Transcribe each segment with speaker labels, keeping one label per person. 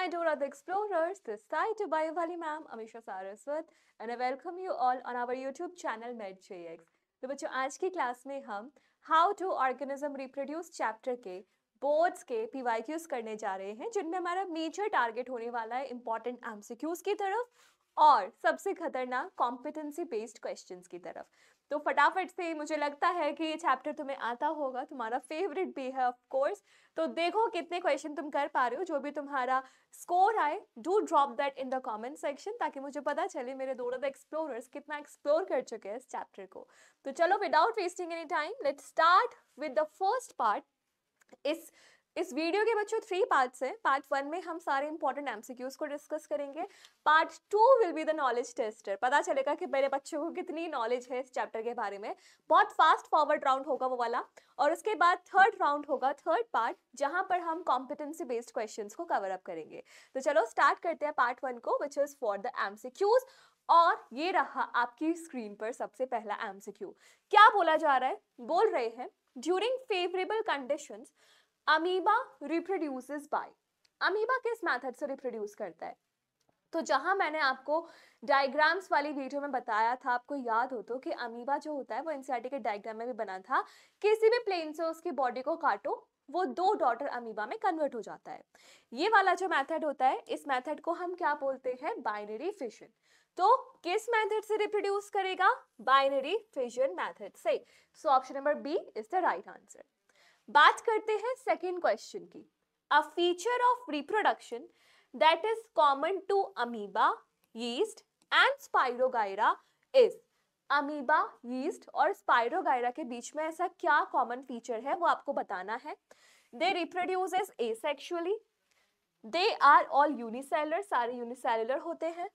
Speaker 1: my Dora the Explorers, this side to Bayavali ma'am, Amisha Saraswat, and I welcome you all on our YouTube channel MedJX. तो बच्चों आज की class में हम How to Organism Reproduce chapter के boards के PYQs करने जा रहे हैं, जिनमें हमारा मेजर टारगेट होने वाला है इंपॉर्टेंट MCQs की तरफ और सबसे खतरनाक कॉम्पिटेंसी बेस्ड क्वेश्चंस की तरफ। तो फटाफट से मुझे लगता है कि ये चैप्टर तुम्हें आता होगा, तुम्हारा फेवरेट भी है ऑफ कोर्स। तो देखो कितने क्वेश्चन तुम कर पा रहे हो, जो भी तुम्हारा स्कोर आए do drop that in the comment section, ताकि मुझे पता चले मेरे डोरा द एक्सप्लोरर्स कितना एक्सप्लोर कर चुके हैं इस चैप्टर को। तो चलो without wasting any time let's start with the first part. इस वीडियो के बच्चों 3 पार्ट्स हैं। पार्ट 1 में हम सारे इंपॉर्टेंट एमसीक्यूज को डिस्कस करेंगे। Part 2 will be the knowledge tester. पता चलेगा कि मेरे बच्चों को कितनी नॉलेज है इस चैप्टर के बारे में। बहुत फास्ट फॉरवर्ड राउंड होगा वो वाला, और उसके बाद थर्ड राउंड होगा, थर्ड पार्ट, जहां पर हम कॉम्पिटेंसी बेस्ड क्वेश्चंस को कवर अप करेंगे। तो चलो स्टार्ट करते हैं पार्ट 1 को, which is for the MCQs. और ये रहा आपकी स्क्रीन पर सबसे पहला एमसीक्यू। क्या बोला जा रहा है? बोल रहे हैं during favourable conditions amoeba reproduces by. Amoeba किस मेथड से रिप्रोड्यूस करता है? तो जहां मैंने आपको डायग्राम्स वाली वीडियो में बताया था, आपको याद हो तो, कि अमीबा जो होता है वो एनसीईआरटी के डायग्राम में भी बना था, किसी भी प्लेन से उसकी बॉडी को काटो वो 2 डॉटर अमीबा में कन्वर्ट हो जाता है। ये वाला जो मेथड होता है, इस मेथड को हम क्या बोलते हैं? Binary fission. तो किस मेथड से रिप्रोड्यूस करेगा? बाइनरी फिशन मेथड से। So option number B is the right answer. बात करते हैं सेकेंड क्वेश्चन की। A feature of reproduction that is common to amoeba, yeast and spirogyra is. Amoeba, yeast और स्पाइरोगाइरा के बीच में ऐसा क्या कॉमन फीचर है, वो आपको बताना है। They reproduce asexually, they are all unicellular, सारे यूनिसेलुलर होते हैं,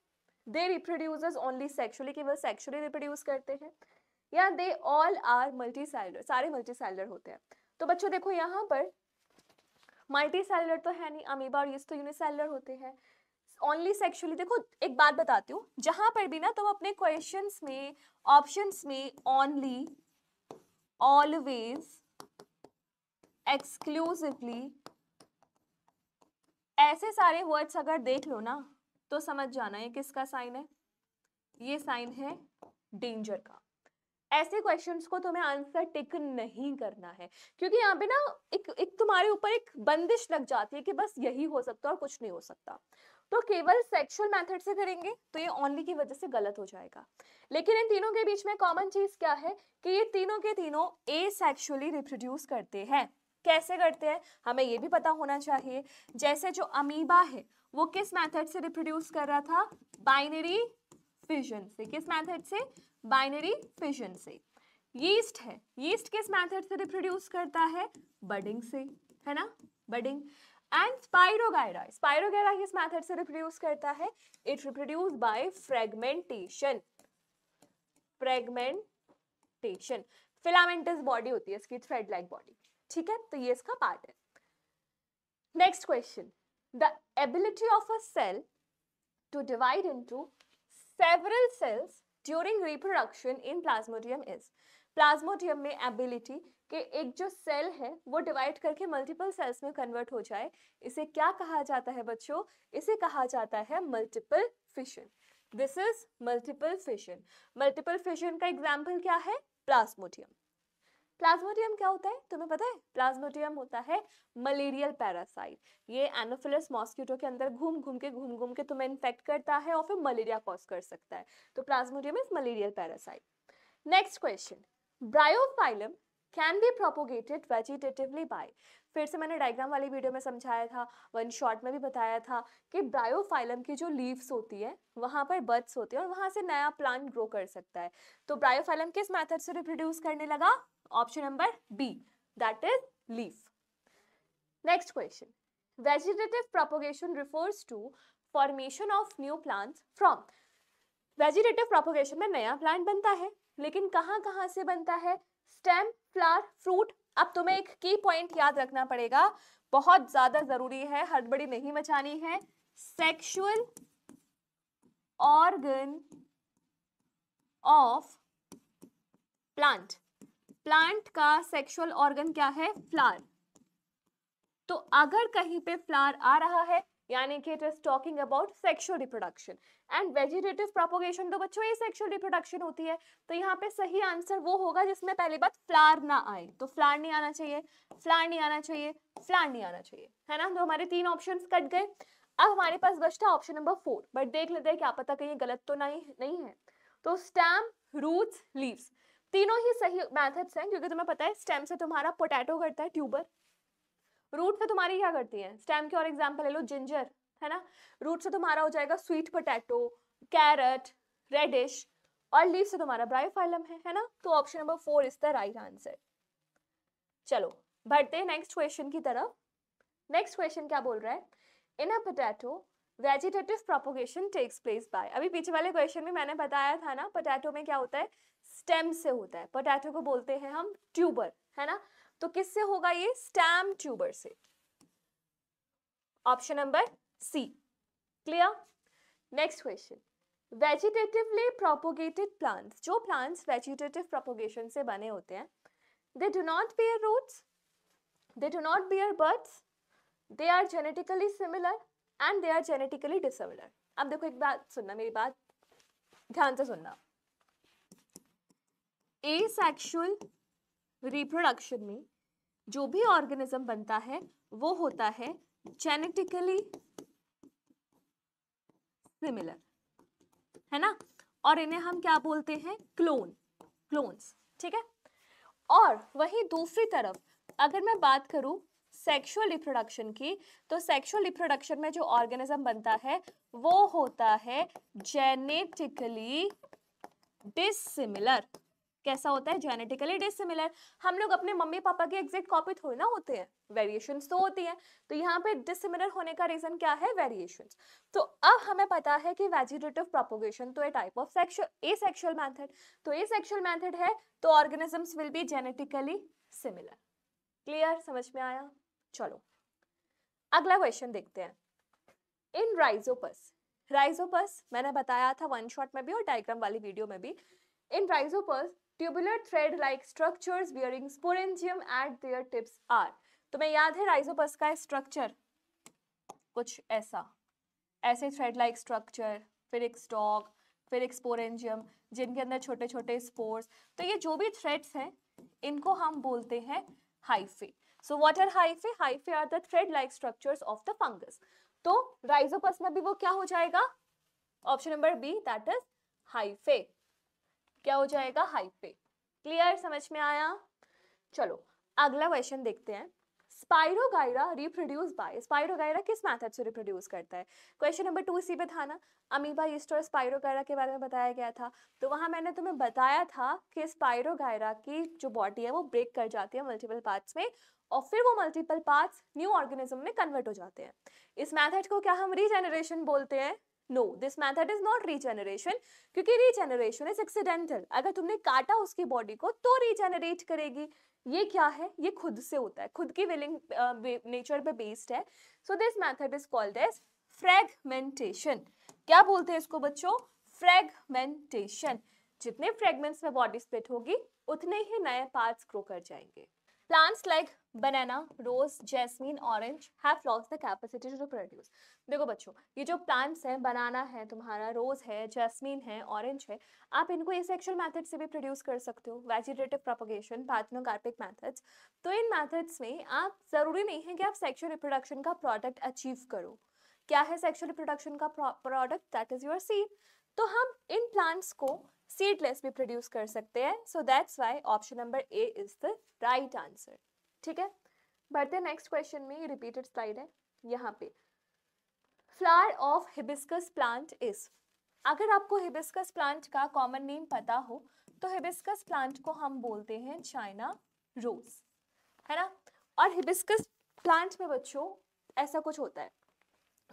Speaker 1: दे रिप्रोड्यूस ओनली सेक्सुअली, केवल सेक्सुअली रिप्रोड्यूस करते हैं, या दे ऑल आर मल्टीसेलुलर, सारे मल्टीसेलुलर होते हैं। तो बच्चों देखो यहाँ पर मल्टी सेलुलर तो है नहीं, अमीबा और यीस्ट तो यूनिसेलुलर होते हैं। ओनली सेक्सुअली, देखो एक बात बताती हूँ, जहां पर भी ना तुम अपने क्वेश्चंस में, ऑप्शंस में ओनली, ऑलवेज, एक्सक्लूसिवली, ऐसे सारे वर्ड्स अगर देख लो ना, तो समझ जाना ये किसका साइन है? ये साइन है डेंजर का। ऐसे क्वेश्चंस को तुम्हें आंसर टिक नहीं करना है, क्योंकि यहाँ पे ना एक तुम्हारे ऊपर एक बंदिश लग जाती है कि बस यही हो सकता है और कुछ नहीं हो सकता। तो केवल सेक्सुअल मेथड से करेंगे तो ये ओनली की वजह से गलत हो जाएगा। लेकिन इन तीनों के बीच में कॉमन चीज क्या है कि ये तीनों के तीनों एसेक्सुअली रिप्रोड्यूस करते हैं। कैसे करते हैं हमें ये भी पता होना चाहिए। जैसे जो अमीबा है वो किस मेथड से रिप्रोड्यूस कर रहा था? बाइनरी फिजन से। किस मेथड से? बाइनरी फिजन से। यीस्ट है, यीस्ट किस मेथड से रिप्रोड्यूस करता है? बडिंग से, है ना, बडिंग। एंड स्पाइरोगाइरा, स्पाइरोगाइरा किस मेथड से रिप्रोड्यूस करता है? It reproduce by fragmentation. Fragmentation, filamentous body होती है इसकी, थ्रेड लाइक बॉडी। ठीक है, तो ये इसका पार्ट है। Next question, the ability of a cell to divide into several cells during reproduction in plasmodium is। Plasmodium में एबिलिटी के एक जो सेल है वो डिवाइड करके मल्टीपल सेल्स में कन्वर्ट हो जाए, इसे क्या कहा जाता है बच्चों? इसे कहा जाता है multiple fission. This is multiple fission. Multiple fission का एग्जाम्पल क्या है? प्लाज्मोडियम। प्लाज्मोडियम क्या होता है तुम्हें पता है? प्लाज्मोडियम होता है मलेरियल पैरासाइट। ये एनोफिलस मॉस्किटो के अंदर घूम घूम के तुम्हें इन्फेक्ट करता है और फिर मलेरिया कॉज कर सकता है। तो plasmodium is malarial parasite. Next question, bryophyllum can be propagated vegetatively by. फिर से मैंने डायग्राम वाली वीडियो में समझाया था, वन शॉट में भी बताया था कि ब्रायोफाइलम की जो लीव्स होती है वहां पर बड्स होते हैं और वहां से नया प्लांट ग्रो कर सकता है। तो ब्रायोफाइलम किस मेथड से रिप्रोड्यूस करने लगा? Option number B, that is leaf. Next question, vegetative propagation refers to formation of new plants from. Vegetative propagation में नया प्लांट बनता है, लेकिन कहां से बनता है? Stem, flower, fruit. अब तुम्हें एक की पॉइंट याद रखना पड़ेगा, बहुत ज्यादा जरूरी है, हड़बड़ी नहीं मचानी है। Sexual organ of plant. Plant का सेक्सुअल ऑर्गन क्या है? फ्लावर। तो अगर कहीं पे फ्लावर आ रहा है यानी कि it is talking about sexual reproduction. And vegetative propagation तो बच्चों ये सेक्सुअल रिप्रोडक्शन होती है। तो यहाँ पे सही आंसर वो होगा जिसमें पहली बात फ्लावर ना आए। तो फ्लावर नहीं आना चाहिए, फ्लावर नहीं आना चाहिए, फ्लावर नहीं आना चाहिए, है ना। तो हमारे 3 ऑप्शंस कट गए। अब हमारे पास बचता ऑप्शन नंबर 4, बट देख लेते हैं क्या पता कहीं गलत तो नहीं है। तो स्टेम, रूट्स, लीव्स, तीनों ही सही मेथड्स हैं, क्योंकि तुम्हें पता है स्टेम से तुम्हारा पोटैटो करता है, ट्यूबर। रूट से तुम्हारी क्या करती है, स्टेम के और एग्जांपल ले लो, जिंजर, है ना। रूट से तुम्हारा हो जाएगा स्वीट पोटैटो, कैरट, रेडिश, और लीव से तुम्हारा ब्रायोफाइलम है ना। तो option number 4 is the right answer. चलो बढ़ते हैं नेक्स्ट क्वेश्चन की तरफ। नेक्स्ट क्वेश्चन क्या बोल रहा है, in a potato vegetative propagation takes place by. अभी पीछे वाले क्वेश्चन में मैंने बताया था ना, पोटैटो में क्या होता है, स्टेम से होता है। पोटैटो को बोलते हैं हम ट्यूबर, है ना। तो किससे होगा ये, स्टेम ट्यूबर से। Option number C, clear. Next question, vegetatively propagated plants, जो प्लांट्स वेजिटेटिव प्रोपोगेशन से बने होते हैं, they do not bear roots, they do not bear buds, they are genetically similar and they are genetically dissimilar. अब देखो एक बात सुनना, मेरी बात ध्यान से सुनना। एसेक्सुअल रिप्रोडक्शन में जो भी ऑर्गेनिज्म बनता है वो होता है जेनेटिकली सिमिलर, है ना। और इन्हें हम क्या बोलते हैं, क्लोन्स, ठीक है। और वही दूसरी तरफ अगर मैं बात करूं सेक्सुअल रिप्रोडक्शन की, तो सेक्सुअल रिप्रोडक्शन में जो ऑर्गेनिज्म बनता है वो होता है जेनेटिकली डिसिमिलर। कैसा होता है, जेनेटिकली डिसिमिलर। हम लोग अपने मम्मी पापा के एग्जैक्ट कॉपी थोड़ी ना होते हैं, वेरिएशंस तो होती हैं। तो यहाँ पे डिसिमिलर होने का रीजन क्या है, वेरिएशंस। तो अब हमें पता है कि वेजिटेटिव प्रोपोगेशन तो ए टाइप ऑफ एसेक्सुअल मेथड, तो एसेक्सुअल मेथड है तो organisms will be genetically similar. Clear, समझ में आया। चलो अगला क्वेश्चन देखते हैं। इन राइजोपस, राइजोपस मैंने बताया था वन शॉट में भी और डायग्राम वाली वीडियो में भी। इन Rhizopus tubular thread like structures bearing sporangium at their tips are। तुम्हें याद है राइजोपस का स्ट्रक्चर कुछ ऐसा, ऐसे थ्रेड लाइक स्ट्रक्चर, फिर एक स्टॉक, फिर एक स्पोरेंजियम जिनके अंदर छोटे छोटे स्पोर्स। तो ये जो भी थ्रेड्स हैं इनको हम बोलते हैं hyphae. So what are hyphae, hyphae are the thread like structures of the fungus. तो राइजोपस में भी वो क्या हो जाएगा, option number B, that is hyphae. क्या हो जाएगा, हाइफे। क्लियर, समझ में आया। चलो अगला क्वेश्चन देखते हैं। स्पाइरोगाइरा रिप्रोड्यूस बाय, स्पाइरोगाइरा किस मेथड से रिप्रोड्यूस करता है। क्वेश्चन नंबर 2 इसी पे था ना, अमीबा, यीस्ट और स्पाइरोगाइरा के बारे में बताया गया था। तो वहां मैंने तुम्हें बताया था कि स्पाइरोगाइरा की जो बॉडी है वो ब्रेक कर जाती है मल्टीपल पार्ट्स में, और फिर वो मल्टीपल पार्ट्स न्यू ऑर्गेनिज्म में कन्वर्ट हो जाते हैं। इस मेथड को क्या हम रीजेनरेशन बोलते हैं, no this method is not regeneration, क्योंकि रीजेनरेशन इज एक्सीडेंटल। अगर तुमने काटा उसकी बॉडी को तो रीजेनरेट करेगी। ये क्या है, ये खुद से होता है, खुद की विलिंग नेचर पे बेस्ड है। So this method is called as fragmentation. क्या बोलते हैं इसको बच्चों, फ्रेगमेंटेशन। जितने फ्रेगमेंट्स में बॉडी स्प्लिट होगी उतने ही नए पार्ट्स ग्रो कर जाएंगे। Plants like banana, rose, jasmine, orange have lost the capacity to reproduce। देखो बच्चों, ये जो प्लांट्स हैं, बनाना है तुम्हारा, रोज है, जैस्मीन है, ऑरेंज है, आप इनको एसेक्सुअल मेथड से भी प्रोड्यूस कर सकते हो, वेजिटेटिव प्रोपगेशन, पार्थेनोकार्पिक मेथड्स। तो इन मेथड्स में आप जरूरी नहीं है कि आप सेक्सुअल रिप्रोडक्शन का प्रोडक्ट अचीव करो। क्या है सेक्सुअल रिप्रोडक्शन का product, that is your seed. तो हम इन प्लांट्स को सीडलेस भी प्रोड्यूस कर सकते हैं। So that's why option number A is the right answer. ठीक है, बढ़ते हैं नेक्स्ट क्वेश्चन में। रिपीटेड स्लाइड है यहाँ पे। Flower of hibiscus plant is, अगर आपको हिबिस्कस प्लांट का कॉमन नेम पता हो तो हिबिस्कस प्लांट को हम बोलते हैं चाइना रोज, है ना। और हिबिस्कस प्लांट में बच्चों ऐसा कुछ होता है,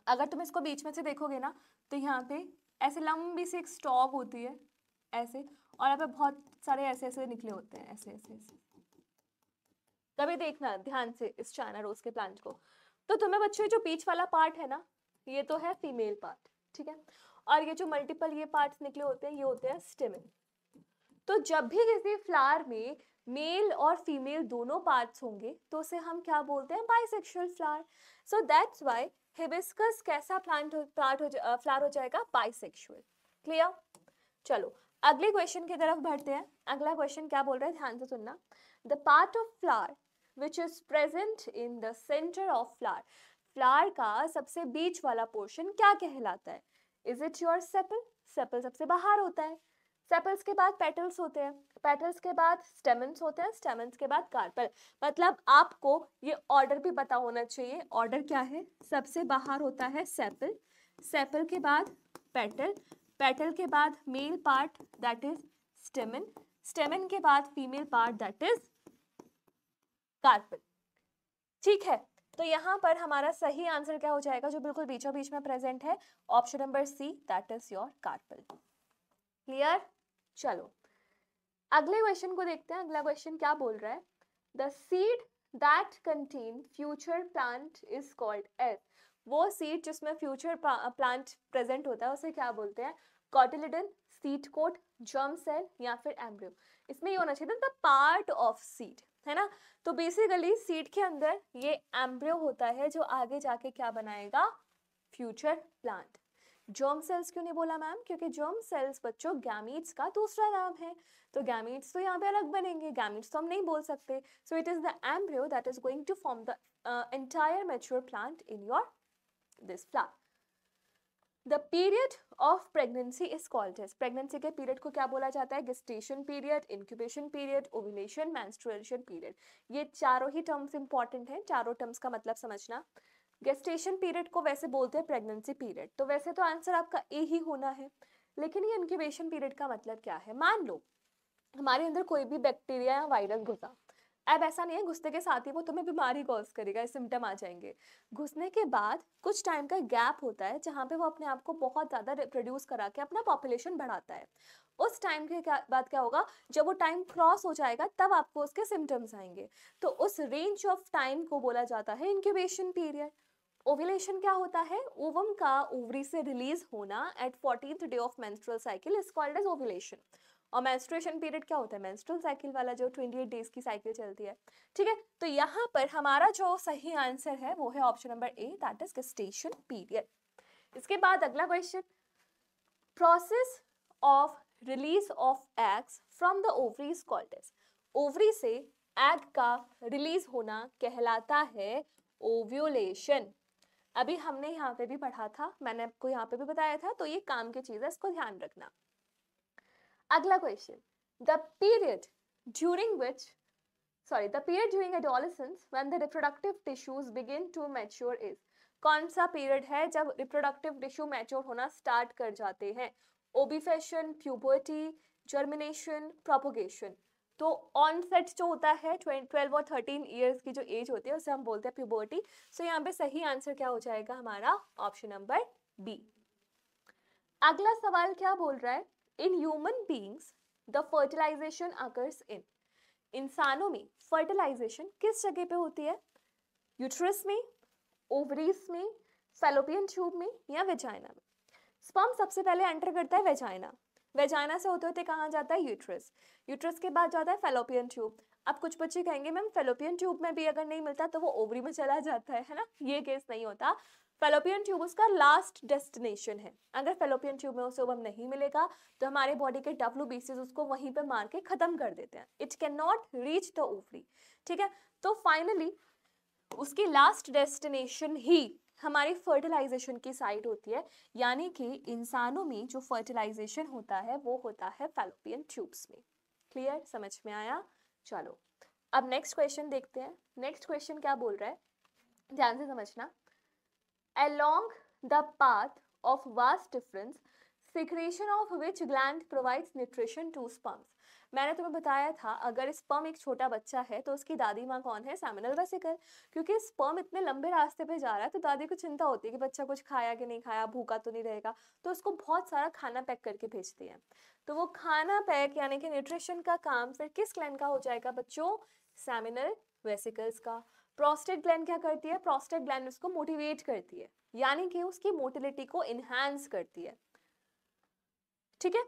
Speaker 1: अगर तुम इसको बीच में से देखोगे ना तो यहाँ पे ऐसे लंबी सी एक स्टॉक होती है ऐसे, और यहाँ पे बहुत सारे ऐसे ऐसे निकले होते हैं, ऐसे ऐसे ऐसे। कभी देखना ध्यान से इस चाइना रोज के प्लांट को। तो तुम्हें बच्चों जो बीच वाला पार्ट है ना, ये तो है फीमेल पार्ट, ठीक है। और ये जो मल्टीपल ये पार्ट्स निकले होते हैं ये होते हैं स्टेमेन। तो जब भी किसी फ्लावर में मेल और फीमेल दोनों पार्ट्स होंगे तो उसे हम क्या बोलते हैं, bisexual flower. So that's why hibiscus कैसा फ्लावर हो जाएगा? बाइसेक्सुअल। क्लियर? चलो अगले क्वेश्चन की तरफ बढ़ते हैं। अगला क्वेश्चन क्या बोल रहा है, ध्यान से सुनना। The part of flower which is present in the centre of flower, flower का सबसे बीच वाला पोर्शन क्या कहलाता है? Is it your sepal? Sepal सबसे बाहर होता है। सेपल्स के बाद पेटल्स होते हैं, पेटल्स के बाद स्टेमन्स होते हैं, स्टेमन्स के बाद कार्पल। मतलब आपको ये ऑर्डर भी पता होना चाहिए। ऑर्डर क्या है? सबसे बाहर होता है सेपल, सेपल के बाद पेटल, पेटल के बाद male part that is stamen, stamen के बाद female part that is carpel. ठीक है, तो यहाँ पर हमारा सही आंसर क्या हो जाएगा जो बिल्कुल बीचों बीच में प्रेजेंट है? Option number C, that is your carpel. Clear? चलो अगले क्वेश्चन को देखते हैं। अगला क्वेश्चन क्या बोल रहा है? The seed that contain future plant is called as, वो सीड जिसमें फ्यूचर प्लांट प्रेजेंट होता है उसे क्या बोलते हैं? Cotyledon, seed coat, germ cell या फिर एम्ब्रियो। इसमें ये होना चाहिए द पार्ट ऑफ सीड, है ना? तो बेसिकली सीड के अंदर ये एम्ब्रियो होता है जो आगे जाके क्या बनाएगा? Future plant. जर्म सेल्स क्यों नहीं बोला मैम? क्योंकि जर्म सेल्स बच्चों गैमीट्स का दूसरा नाम है, तो गैमीट्स तो यहाँ पे अलग बनेंगे, गैमीट्स तो हम नहीं बोल सकते। So it is the embryo that is going to form the entire mature plant in your this flower. The period of pregnancy is called as, pregnancy के पीरियड को क्या बोला जाता है? Gestation period, incubation period, ovulation, menstruation period. ये चारों ही terms important हैं, चारों टर्म्स का मतलब समझना। गेस्टेशन पीरियड को वैसे बोलते हैं प्रेगनेंसी पीरियड, तो वैसे तो आंसर आपका ए ही होना है। लेकिन ये इंक्यूबेशन पीरियड का मतलब क्या है? मान लो हमारे अंदर कोई भी बैक्टीरिया या वायरस घुसा, अब ऐसा नहीं है घुसने के साथ ही वो तुम्हें बीमारी कॉज करेगा, सिम्टम आ जाएंगे। घुसने के बाद कुछ टाइम का गैप होता है जहाँ पे वो अपने आप को बहुत ज़्यादा रिप्रोड्यूस करा के अपना पॉपुलेशन बढ़ाता है। उस टाइम के बाद क्या होगा? जब वो टाइम क्रॉस हो जाएगा तब आपको उसके सिम्टम्स आएंगे। तो उस रेंज ऑफ टाइम को बोला जाता है इंक्यूबेशन पीरियड। ओव्यूलेशन क्या होता है? ओवम का ओवरी से रिलीज होना at 14th day of menstrual cycle is called as ovulation. और मेंस्ट्रुएशन पीरियड क्या होता है? मेंस्ट्रुअल साइकिल वाला जो 28 डेज की साइकिल चलती है। ठीक है, तो यहाँ पर हमारा जो सही आंसर है वो है option number A, that is gestation period. इसके बाद अगला question, process of release of eggs from the ovary is called as, ovary से एग का रिलीज होना कहलाता है ओव्यूलेशन। अभी हमने यहाँ पे भी पढ़ा था, मैंने आपको यहाँ पे भी बताया था, तो ये काम की चीज है, इसको ध्यान रखना। अगला question, the period during adolescence when the reproductive tissues begin to mature is, कौन सा पीरियड है जब रिप्रोडक्टिव टिश्यू मैच्योर होना स्टार्ट कर जाते हैं? Ovification, puberty, germination, propagation. तो ऑनसेट जो होता है 12 और 13 ईयर्स की जो एज होती है उसे हम बोलते हैं प्यूबर्टी। सो यहाँ पे सही आंसर क्या हो जाएगा हमारा? Option number B. अगला सवाल क्या बोल रहा है? In human beings the fertilization occurs in, इंसानों में फर्टिलाइजेशन किस जगह पे होती है? यूट्रस में, ओवरीज में, फैलोपियन ट्यूब में या वेजाइना में? स्पर्म सबसे पहले एंटर करता है वेजाइना, वेजाइना से होते होते कहाँ जाता है? यूट्रस, यूट्रस के बाद जाता है फैलोपियन ट्यूब। अब कुछ बच्चे कहेंगे मैम फैलोपियन ट्यूब में भी अगर नहीं मिलता तो वो ओवरी में चला जाता है ना? ये केस नहीं होता। फैलोपियन ट्यूब उसका लास्ट डेस्टिनेशन है। अगर फैलोपियन ट्यूब में उसे ओवम नहीं मिलेगा तो हमारे बॉडी के WBCs उसको वहीं पे मार के खत्म कर देते हैं। It can not reach the ovary. ठीक है, तो फाइनली उसकी लास्ट डेस्टिनेशन ही हमारी फर्टिलाइजेशन की साइट होती है, यानी कि इंसानों में जो फर्टिलाइजेशन होता है वो होता है फैलोपियन ट्यूब्स में। क्लियर? समझ में आया? चलो अब नेक्स्ट क्वेश्चन देखते हैं। नेक्स्ट क्वेश्चन क्या बोल रहा है, ध्यान से समझना। Along the path of vast difference, secretion of which gland provides nutrition to sperms? मैंने तुम्हें बताया था अगर स्पर्म एक छोटा बच्चा है तो उसकी दादी माँ कौन है? Seminal vesicle. क्योंकि स्पर्म इतने लंबे रास्ते पे जा रहा है तो दादी को चिंता होती है कि बच्चा कुछ खाया कि नहीं खाया, भूखा तो नहीं रहेगा, तो उसको बहुत सारा खाना पैक करके भेजती है। तो वो खाना पैक यानी कि न्यूट्रिशन का काम फिर किस ग्लैंड का हो जाएगा बच्चों? सेमिनल वेसिकल्स का। प्रोस्टेट ग्लैंड क्या करती है? प्रोस्टेट ग्लैंड उसको मोटिवेट करती है, यानी कि उसकी मोटिलिटी को इनहांस करती है। ठीक है,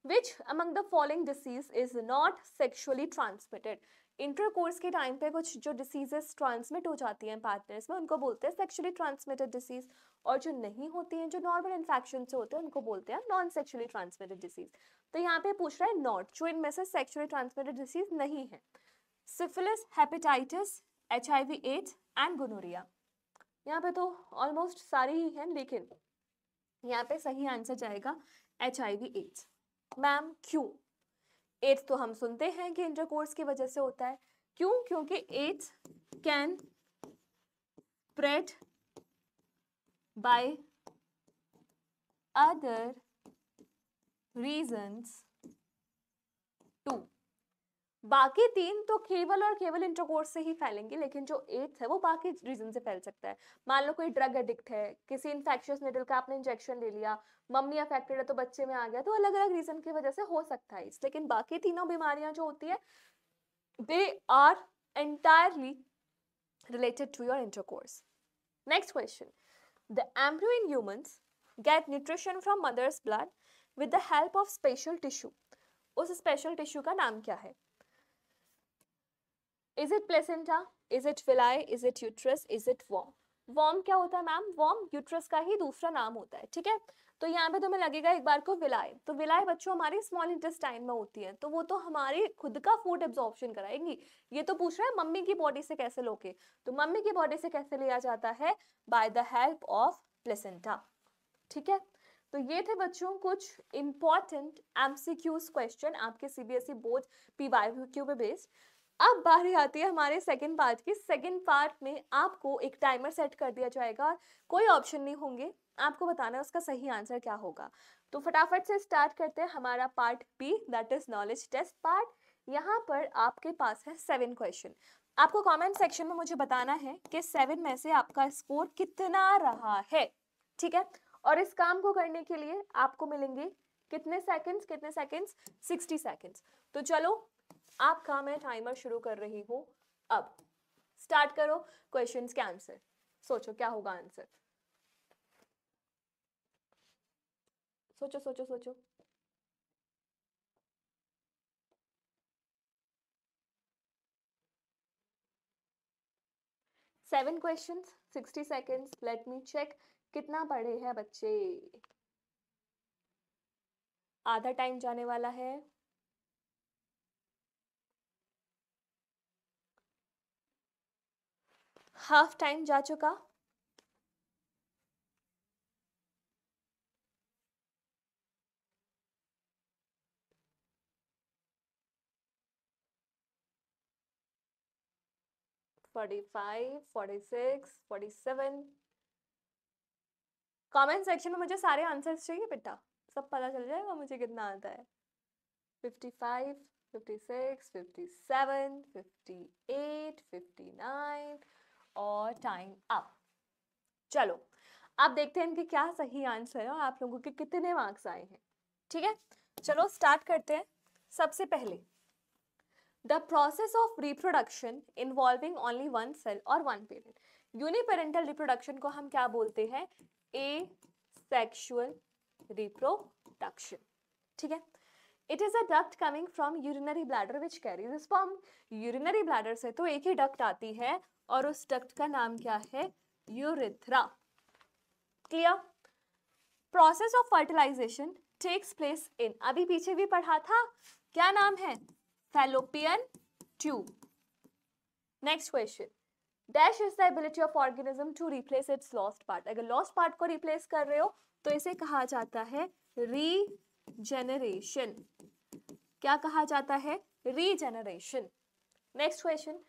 Speaker 1: which among the following disease is not sexually transmitted? Intercourse के टाइम पे कुछ जो डिसीजेस ट्रांसमिट हो जाती हैं पार्टनर्स में उनको बोलते हैं सेक्सुअली ट्रांसमिटेड डिसीज, और जो नहीं होती हैं, जो नॉर्मल इन्फेक्शन से होते हैं, उनको बोलते हैं नॉन सेक्सुअली ट्रांसमिटेड डिसीज। तो यहाँ पे पूछ रहा है नॉट, जो इनमें से सेक्सुअली ट्रांसमिटेड डिसीज नहीं है। Syphilis, hepatitis, HIV AIDS and gonorrhoea. यहाँ पे तो ऑलमोस्ट सारी ही हैं, लेकिन यहाँ पे सही आंसर जाएगा HIV एड्स। मैम क्यों? एड्स तो हम सुनते हैं कि इंटरकोर्स की वजह से होता है। क्यों? क्योंकि AIDS can spread by other reasons too. बाकी तीन तो केवल और केवल इंटरकोर्स से ही फैलेंगे, लेकिन जो एड्स है वो बाकी रीजन से फैल सकता है। मान लो कोई ड्रग एडिक्ट है, किसी इन्फेक्शियस निडल का आपने इंजेक्शन ले लिया, मम्मी अफेक्टेड है तो बच्चे में आ गया, तो अलग अलग रीजन की वजह से हो सकता है। लेकिन बाकी तीनों बीमारियां जो होती है they are entirely related to your intercourse. Next question. The embryo in humans get nutrition from mother's blood with the help of special tissue. उस special tissue का नाम क्या है? Is it placenta? Is it villi? Is it uterus? Is it worm? Worm क्या होता है ma'am? Worm uterus का ही दूसरा नाम होता है, ठीक है। तो यहाँ पे तुम्हें लगेगा एक बार को विलाई, तो विलाई बच्चों हमारी स्मॉल इंटेस्टाइन में होती है, तो वो तो हमारी खुद का फूड एब्जॉर्प्शन कराएंगी। ये तो पूछ रहा है मम्मी की बॉडी से कैसे लोगे, तो मम्मी की बॉडी से कैसे लिया जाता है? By the help of placenta, ठीक है। तो ये थे बच्चों कुछ इंपॉर्टेंट MCQs क्वेश्चन आपके CBSE बोर्ड PYQ पे बेस्ड। अब बारी आती है हमारे सेकंड पार्ट की। सेकंड पार्ट में आपको एक टाइमर सेट कर दिया जाएगा और कोई ऑप्शन नहीं होंगे, आपको बताना है उसका सही आंसर क्या होगा। तो फटाफट से स्टार्ट करते हैं हमारा part B, that is knowledge test part. यहाँ पर आपके पास है 7 क्वेश्चन। आपको कमेंट सेक्शन में मुझे बताना है कि 7 में से आपका स्कोर कितना रहा है, ठीक है। और इस काम को करने के लिए आपको मिलेंगे कितने सेकंड्स? 60 सेकंड्स। तो चलो आपका मैं टाइमर शुरू कर रही हूं, अब स्टार्ट करो क्वेश्चंस के आंसर। सोचो क्या होगा आंसर, सोचो सोचो सोचो। Seven questions, 60 seconds. Let me check कितना पढ़े हैं बच्चे। आधा टाइम जाने वाला है। हाफ टाइम जा चुका। फोर्टी 46, 47। कमेंट सेक्शन में मुझे सारे आंसर्स चाहिए बेटा, सब पता चल जाएगा मुझे कितना आता है। 55, 56, 57, 58, 59 और टाइम अप। चलो आप देखते हैं इनके क्या सही आंसर है और आप लोगों के कितने मार्क्स आए हैं, ठीक है। चलो स्टार्ट करते हैं। सबसे पहले the process of reproduction involving only one cell और वन पेरेंट। यूनिपेरेंटल रिप्रोडक्शन को हम क्या बोलते हैं? एसेक्सुअल रिप्रोडक्शन, ठीक है। It is a duct coming from urinary bladder which carries sperm. Urinary bladder से तो एक ही डक्ट आती है और उस डक्ट का नाम क्या है? Urethra. Clear? Process of fertilization takes place in, अभी पीछे भी पढ़ा था, क्या नाम है? Fallopian tube. Next question, dash is the ability of organism to replace its lost part. अगर लॉस्ट पार्ट को रिप्लेस कर रहे हो तो इसे कहा जाता है रीजेनरेशन। क्या कहा जाता है? Regeneration. Next question,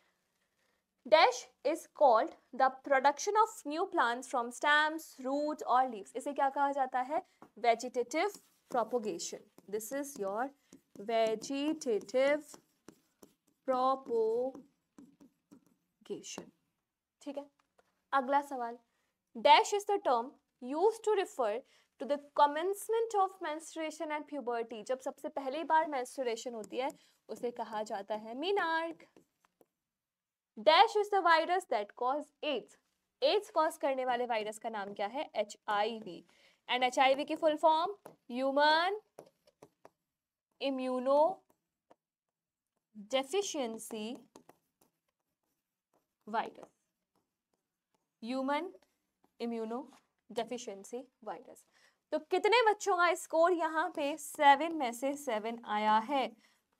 Speaker 1: dash is called the production of new plants from stems, root और लीव्स। इसे क्या कहा जाता है? Vegetative propagation. This is your vegetative propagation, ठीक है। अगला सवाल, dash is the term used to refer to the commencement of menstruation and puberty. जब सबसे पहली बार मेंस्ट्रुएशन होती है उसे कहा जाता है menarche. Dash is the virus that cause AIDS. AIDS cause करने वाले वायरस का नाम क्या है? HIV। एंड HIV की full form human immunodeficiency virus, human immunodeficiency virus. तो कितने बच्चों का स्कोर यहाँ पे 7 में से 7 आया है?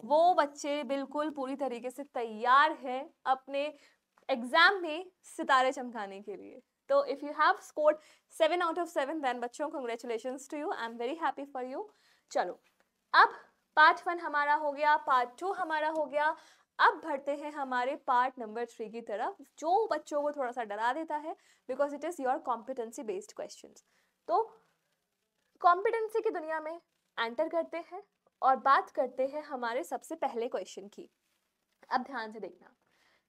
Speaker 1: वो बच्चे बिल्कुल पूरी तरीके से तैयार है अपने एग्जाम में सितारे चमकाने के लिए। तो if you have scored 7 out of 7 then बच्चों congratulations to you, I am very happy for you. चलो अब पार्ट 1 हमारा हो गया, पार्ट 2 हमारा हो गया, अब बढ़ते हैं हमारे पार्ट नंबर 3 की तरफ, जो बच्चों को थोड़ा सा डरा देता है because it is your competency based questions. तो कॉम्पिटेंसी की दुनिया में एंटर करते हैं और बात करते हैं हमारे सबसे पहले क्वेश्चन की। अब ध्यान से देखना,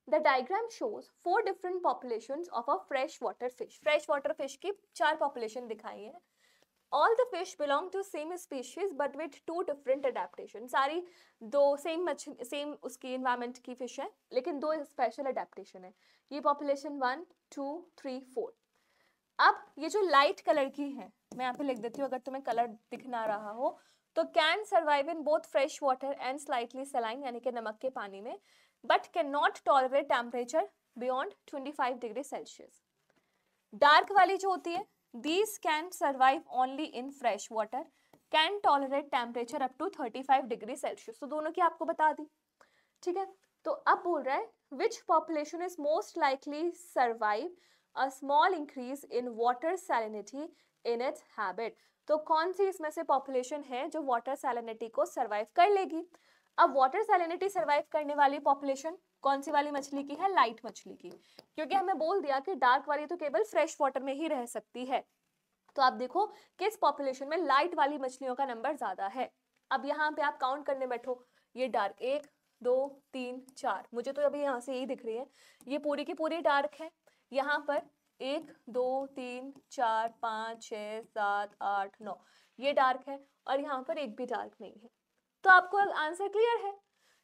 Speaker 1: the diagram shows 4 different populations of a fresh water fish. Fresh water fish की 4 पॉपुलेशन दिखाई है। All the fish belong to same species but with 2 different adaptation। सारी दो सेम उसकी environment की फिश है लेकिन 2 स्पेशल adaptation है। ये पॉपुलेशन 1, 2, 3, 4। अब ये जो लाइट कलर की है, मैं यहाँ पे लिख देती हूँ अगर तुम्हें कलर दिख ना रहा हो, तो can survive in both fresh water and slightly saline यानी कि नमक के पानी में, but can not tolerate temperature beyond 25 degree Celsius. Dark वाली जो होती है, these can survive only in fresh water, can tolerate temperature up to 35 degree Celsius. तो दोनों की आपको बता दी, ठीक है। तो अब बोल रहा है which population is most likely survive a small increase in water salinity in its habit। तो कौन सी इसमें से पॉपुलेशन है जो वाटर सैलिनिटी को सर्वाइव कर लेगी? अब वाटर सैलिनिटी सर्वाइव करने वाली पॉपुलेशन कौन सी वाली मछली की है? लाइट मछली की, क्योंकि हमें बोल दिया कि डार्क वाली तो केवल फ्रेश वाटर में ही रह सकती है। तो आप देखो किस पॉपुलेशन में लाइट वाली मछलियों का नंबर ज्यादा है। अब यहाँ पे आप काउंट करने बैठो, ये डार्क 1, 2, 3, 4, मुझे तो अभी यहाँ से यही दिख रही है, ये पूरी की पूरी डार्क है। यहाँ पर 1, 2, 3, 4, 5, 6, 7, 8, 9 ये डार्क है और यहाँ पर एक भी डार्क नहीं है। तो आपको आंसर क्लियर है।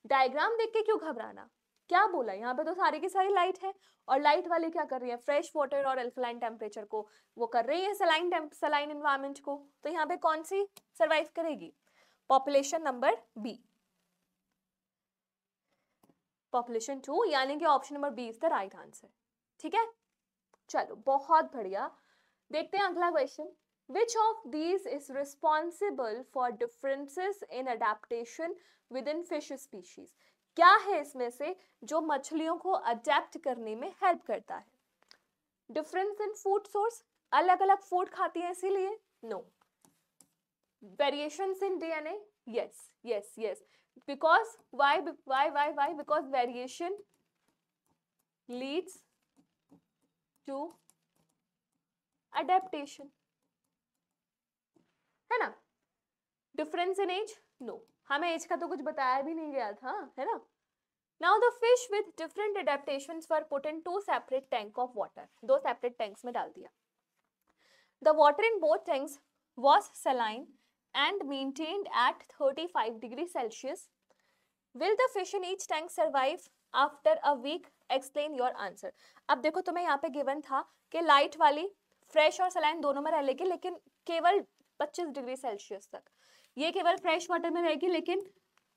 Speaker 1: डायग्राम देख के क्यों घबराना, क्या बोला, यहाँ पे तो सारी की सारी लाइट है और लाइट वाली क्या कर रही है? फ्रेश वाटर और अल्कलाइन टेम्परेचर को वो कर रही है सलाइन एनवायरनमेंट को। तो यहाँ पे कौन सी सरवाइव करेगी? पॉपुलेशन नंबर बी, पॉपुलेशन 2, यानी कि option number B is the right answer. ठीक है, चलो बहुत बढ़िया। देखते हैं अगला question. Which of these is responsible for differences in adaptation within fish species? क्या है इसमें से जो मछलियों को अडेप्ट करने में हेल्प करता है? डिफरेंस इन फूड सोर्स, अलग अलग फूड खाती है इसीलिए? No. Variations in DNA, yes yes yes, because why because variation leads to adaptation, है ना। डिफरेंस इन एज, नो, हमें एज का तो कुछ बताया भी नहीं गया था, है ना। Now the fish with different adaptations were put in 2 separate tank of water, 2 separate tanks में डाल दिया। The water in both tanks was saline and maintained at 35 degree Celsius. Will the fish in each tank survive after a week? Explain your answer। अब देखो तुम्हें यहाँ पे given था कि लाइट वाली फ्रेश और सलाइन दोनों में रह लेगी लेकिन केवल 25 डिग्री सेल्सियस तक, ये केवल फ्रेश वाटर में रहेगी लेकिन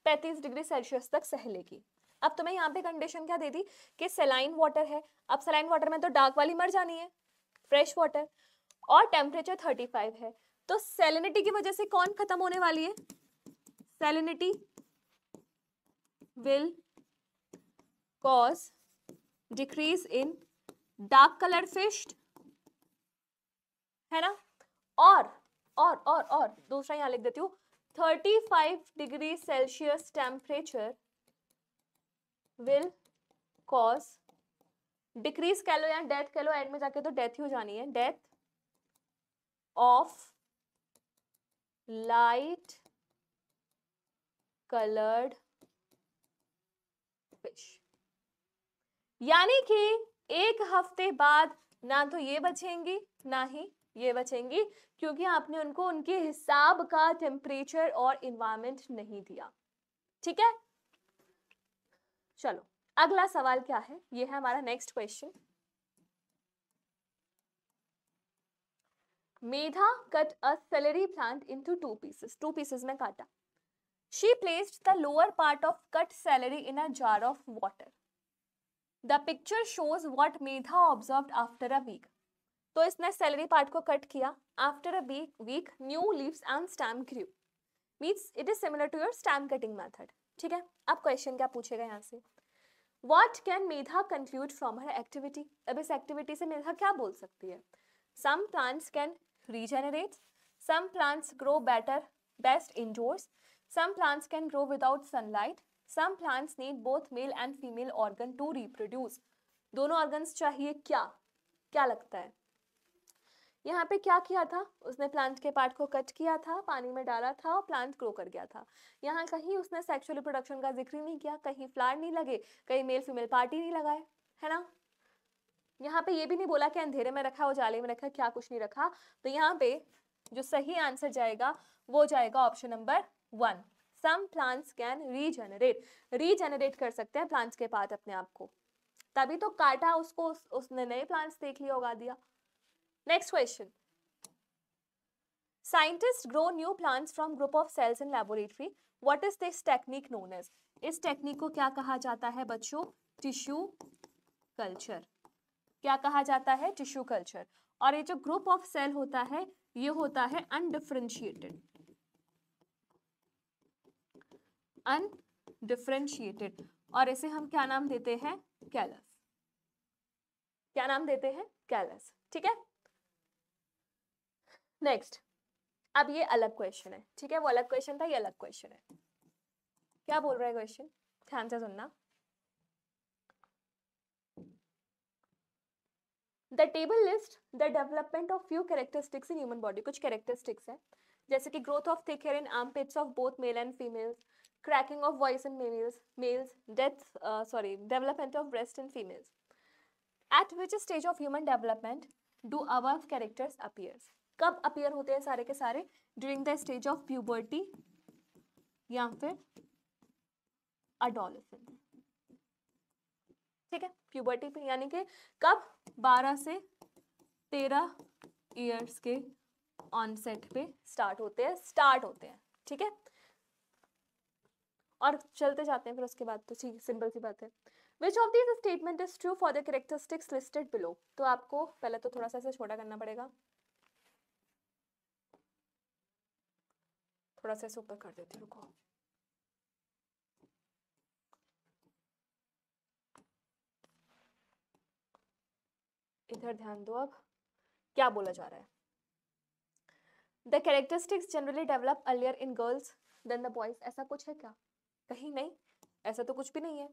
Speaker 1: 35 डिग्री सेल्सियस तक सह लेगी। अब तुम्हें यहाँ पे कंडीशन क्या दे दी कि सलाइन वाटर है, अब सलाइन वाटर में तो डार्क वाली मर जानी है, फ्रेश वाटर, और टेम्परेचर 35 है, तो सैलिनिटी की वजह से कौन खत्म होने वाली है? Salinity will cause decrease in dark colour fish, है ना। और दूसरा यहाँ लिख देती हूँ, 35 degree Celsius temperature will cause decrease कह लो या डेथ कह लो, एंड में जाके तो डेथ ही हो जानी है, death of light coloured fish. यानी कि 1 हफ्ते बाद ना तो ये बचेंगी ना ही ये बचेंगी, क्योंकि आपने उनको उनके हिसाब का टेम्परेचर और इन्वायरमेंट नहीं दिया। ठीक है, चलो अगला सवाल क्या है, ये है हमारा next question. Medha cut a celery plant into 2 pieces, 2 pieces में काटा। She placed the lower part of cut celery in a jar of water. The picture shows what Medha observed after a week. तो इसने सेलरी पार्ट को cut किया। After a week new leaves and stem grew, means it is similar to your stem cutting method. ठीक है, अब question क्या पूछेगा यहाँ से, what can Medha conclude from her activity. अब इस एक्टिविटी से मेधा क्या बोल सकती है, some plants can regenerate, some plants grow best indoors, some plants can grow without sunlight, some plants need both male and female organ to reproduce। दोनों organs चाहिए क्या, क्या लगता है यहाँ पे क्या किया था, उसने प्लांट के पार्ट को कट किया था, पानी में डाला था और प्लांट ग्रो कर गया था। यहाँ कहीं उसने सेक्सुअल रिप्रोडक्शन का जिक्र नहीं किया, कहीं फ्लावर नहीं लगे, कहीं मेल फीमेल पार्टी नहीं लगाए, है ना। यहाँ पे ये भी नहीं बोला कि अंधेरे में रखा उजाले में रखा, क्या कुछ नहीं रखा। तो यहाँ पे जो सही आंसर जाएगा वो जाएगा option number 1, some plants can regenerate कर सकते हैं प्लांट्स के पार्ट अपने आप को, तभी तो काटा उसको, उसने नए प्लांट्स देख लिया, उगा दिया। Next question, scientist grow new plants from group of cells in laboratory, what is this technique known as. इस टेक्निक को क्या कहा जाता है बच्चों, टिश्यू कल्चर। क्या कहा जाता है, टिश्यू कल्चर। और ये जो ग्रुप ऑफ सेल होता है ये होता है अनडिफरेंशिएटेड, और इसे हम क्या नाम देते हैं, कैलस। क्या नाम देते हैं, कैलस। ठीक है, नेक्स्ट, अब ये अलग क्वेश्चन है। ठीक है, वो अलग क्वेश्चन था, ये अलग क्वेश्चन है। क्या बोल रहा है क्वेश्चन, ध्यान से सुनना। The table list the development of few characteristics in human body. कुछ कैरेक्टरिस्टिक्स है जैसे कि growth of thick here in armpits of both male and females, cracking of voice in males, development of breast in females. Eight which stage of human development do above characters appears. कब appear होते हैं सारे के सारे, during the stage of puberty या फिर adolescence. ठीक है, प्यूबर्टी पे यानी कि कब, 12 से 13 ईयर्स के ऑनसेट पे स्टार्ट होते हैं। ठीक है, और चलते जाते हैं फिर उसके बाद, तो सिंपल सी बात है। Which of this statement is true for the characteristics listed below. तो आपको पहले तो थोड़ा सा इसे छोटा करना पड़ेगा, थोड़ा सा इसे ऊपर कर देती हूँ, रुको। इधर ध्यान दो, अब क्या बोला जा रहा है। The characteristics generally develop earlier in girls than the boys. ऐसा कुछ है क्या, कहीं नहीं, ऐसा तो कुछ भी नहीं है।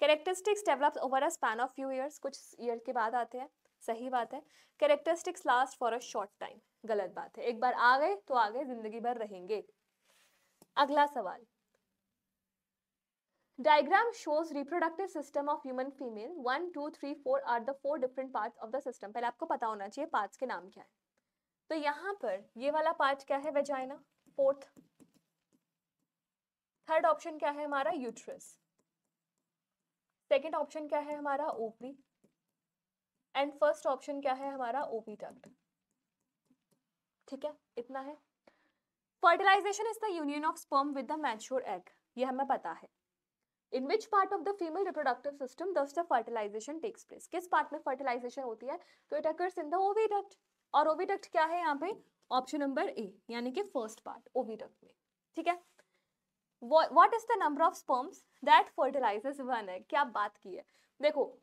Speaker 1: Characteristics develops over a span of few years, कुछ ईयर के बाद आते हैं, सही बात है। Characteristics last for a short time, गलत बात है। एक बार आ गए तो आगे जिंदगी भर रहेंगे। अगला सवाल, diagram shows reproductive system of human female 1 2 3 4 are the 4 different parts of the system. पहले आपको पता होना चाहिए पार्ट्स के नाम क्या है। तो यहाँ पर ये वाला पार्ट क्या है, वेजाइना, फोर्थ। थर्ड ऑप्शन क्या है हमारा, यूट्रस। सेकेंड ऑप्शन क्या है हमारा, ओवरी। एंड फर्स्ट ऑप्शन क्या है हमारा, ओविडक्ट। ठीक है, इतना है। Fertilisation is the union of sperm with the mature egg, ये हमें पता है। In which part of the female reproductive system does the fertilisation takes place. किस पार्ट में फर्टिलाइजेशन होती है, तो it occurs in the oviduct. और ओविडक्ट क्या है यहाँ पे, ऑप्शन नंबर ए, यानी कि फर्स्ट पार्ट ओविडक्ट में। ठीक है, what is the number of sperms that fertilises one egg. क्या बात की है, देखो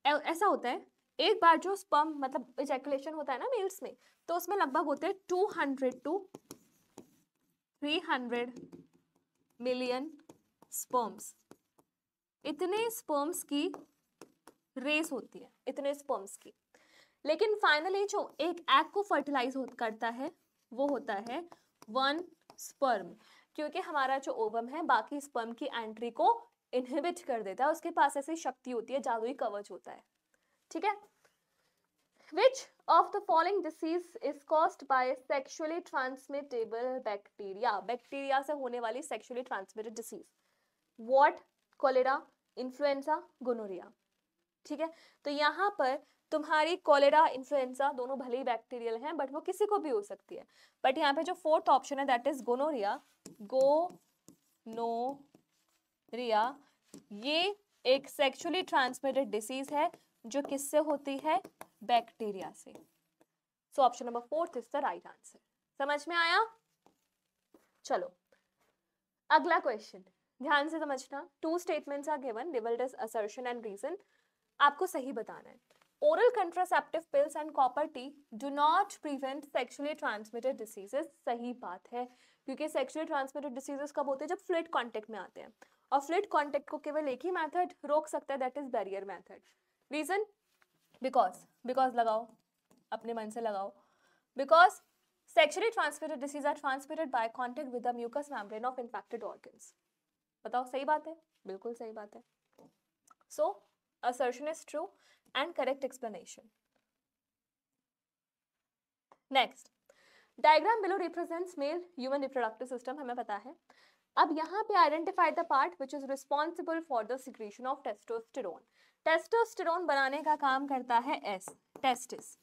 Speaker 1: ऐसा होता है, एक बार जो स्पर्म मतलब इजैकुलेशन होता है ना मेल्स में, तो उसमें लगभग होते हैं 200 to 300 मिलियन स्पर्म्स। इतने स्पर्म्स की रेस होती है, इतने स्पर्म्स की। लेकिन फाइनली जो एक एग को फर्टिलाइज करता है वो होता है 1 स्पर्म, क्योंकि हमारा जो ओवम है बाकी स्पर्म की एंट्री को इनहिबिट कर देता है, उसके पास ऐसी शक्ति होती है, जादुई कवच होता है। ठीक है, Which of the following disease is caused by sexually transmittable bacteria? Bacteria से होने वाली sexually transmitted disease. What? Cholera, influenza, gonorrhea. ठीक है, तो यहाँ पर तुम्हारी कॉलेरा, इन्फ्लुएंजा दोनों भले ही बैक्टीरियल हैं, बट वो किसी को भी हो सकती है। बट यहाँ पे जो फोर्थ ऑप्शन है दैट इज गोनोरिया, ये एक सेक्सुअली ट्रांसमिटेड डिसीज है जो किससे होती है? बैक्टीरिया से। So option number 4 is the right answer. समझ में आया? चलो अगला क्वेश्चन, ध्यान से समझना। 2 statements are given, labelled as assertion and reason. आपको सही बताना है। Oral contraceptive pills and copper T do not prevent sexually transmitted diseases. सही बात है, क्योंकि सेक्सुअली ट्रांसमिटेड डिसीजेस कब होते हैं? जब फ्लूइड कांटेक्ट में आते हैं, और फ्लूइड कांटेक्ट को केवल एक ही मेथड रोक सकता है, that is barrier method. Reason? Because लगाओ, अपने मन से लगाओ। Because sexually transmitted disease are transmitted by contact with the mucous membrane of infected organs. बताओ सही बात है? बिल्कुल सही बात है। So assertion is true and correct explanation. Next, diagram below represents male human reproductive system, हमें पता है। अब यहाँ पे identify the part which is responsible for the secretion of testosterone. Testosterone बनाने का काम करता है S, टेस्टिस।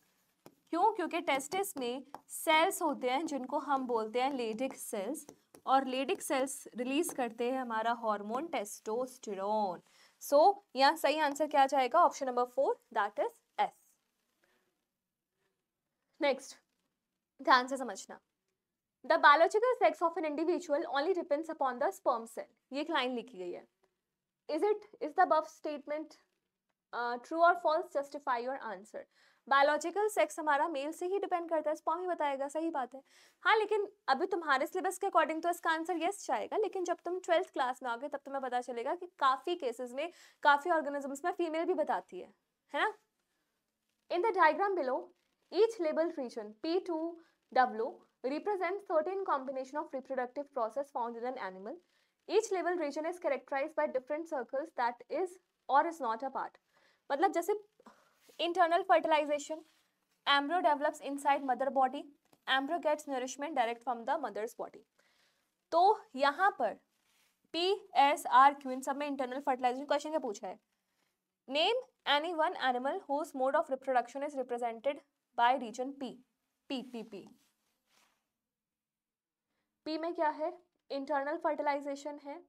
Speaker 1: क्यों? क्योंकि टेस्टिस में सेल्स होते हैं जिनको हम बोलते हैं लेडिक सेल्स, और लेडिक सेल्स रिलीज करते हैं हमारा हार्मोन टेस्टोस्टेरोन। सो यहाँ सही आंसर क्या जाएगा? Option number 4, that is S. Next, ध्यान से समझना। The biological sex of an individual only depends upon the sperm cell. ये एक लाइन लिखी गई है। Is the above statement true और false? Justify your answer. Biological sex हमारा मेल से ही डिपेंड करता है, स्पर्म ही बताएगा। सही बात है। हाँ, लेकिन अभी तुम्हारे सिलेबस के अकॉर्डिंग तो इसका आंसर यस जाएगा, लेकिन जब तुम 12th क्लास में आओगे तब तुम्हें पता चलेगा कि काफी केसेस में, काफी ऑर्गेनिजम्स में फीमेल भी बताती है ना। In the diagram below each label region P2W represents certain combination of reproductive process found in an animal. Each label region is characterized by different circles that is or is not a part. मतलब जैसे internal fertilization, embryo develops inside mother body, embryo gets nourishment direct from the mother's body. तो यहाँ पर P, S, R, Q इन सब में internal fertilization question क्या पूछा है? Name any one animal whose mode of reproduction is represented by region P. P. P में क्या है? Internal fertilization है,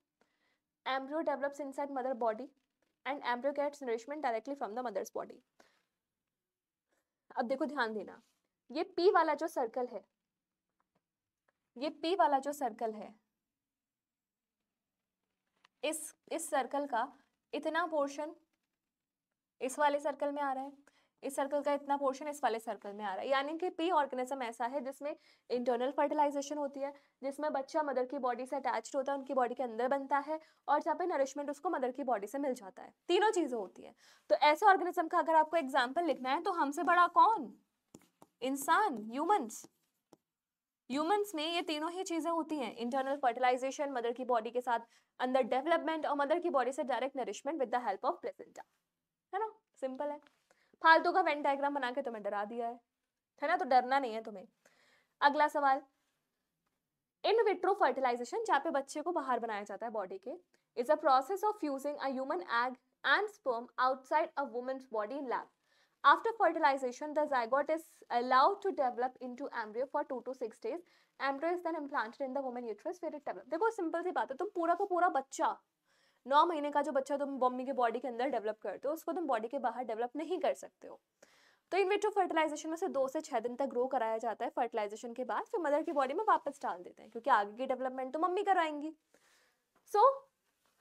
Speaker 1: embryo develops inside mother body and embryo gets nourishment directly from the mother's body. अब देखो ध्यान देना, ये P वाला जो सर्कल है, ये P वाला जो सर्कल है, इस सर्कल का इतना पोर्शन इस वाले सर्कल में आ रहा है, इस सर्कल का इतना पोर्शन इस वाले सर्कल में आ रहा है। यानी कि P ऑर्गेनिज्म ऐसा है जिसमें इंटरनल फर्टिलाइजेशन होती है, जिसमें बच्चा मदर की बॉडी से अटैच्ड होता है, उनकी बॉडी के अंदर बनता है, और जहाँ पे नरिशमेंट उसको मदर की बॉडी से मिल जाता है। तीनों चीजें होती है। तो ऐसे ऑर्गेनिज्म का अगर आपको एग्जाम्पल लिखना है तो हमसे बड़ा कौन? इंसान, ह्यूमंस में ये तीनों ही चीजें होती हैं, इंटरनल फर्टिलाइजेशन, मदर की बॉडी के साथ अंदर डेवलपमेंट, और मदर की बॉडी से direct nourishment with the help of placenta. है ना, सिंपल है। फालतू का वेन डायग्राम बना के तुम्हें डरा दिया है ना, तो डरना नहीं है तुम्हें। अगला सवाल, इन विट्रो फर्टिलाइजेशन, जहाँ पे बच्चे को बाहर बनाया जाता है बॉडी के, is a process of fusing a human egg and sperm outside a woman's body in lab. After fertilization, the zygote is allowed to develop into embryo for 2 to 6 days. Embryo is then implanted in the woman uterus where it develops. देखो simple सी बात है, तुम पूरा का पूरा बच्चा, 9 महीने का जो बच्चा तुम मम्मी के बॉडी के अंदर डेवलप करते हो, उसको तुम बॉडी के बाहर डेवलप नहीं कर सकते हो। तो इन विट्रो फर्टिलाइजेशन में से 2 से 6 दिन तक ग्रो कराया जाता है। फर्टिलाइजेशन के बाद फिर मदर की बॉडी में वापस डाल देते हैं, क्योंकि आगे की डेवलपमेंट तो मम्मी कराएंगी। So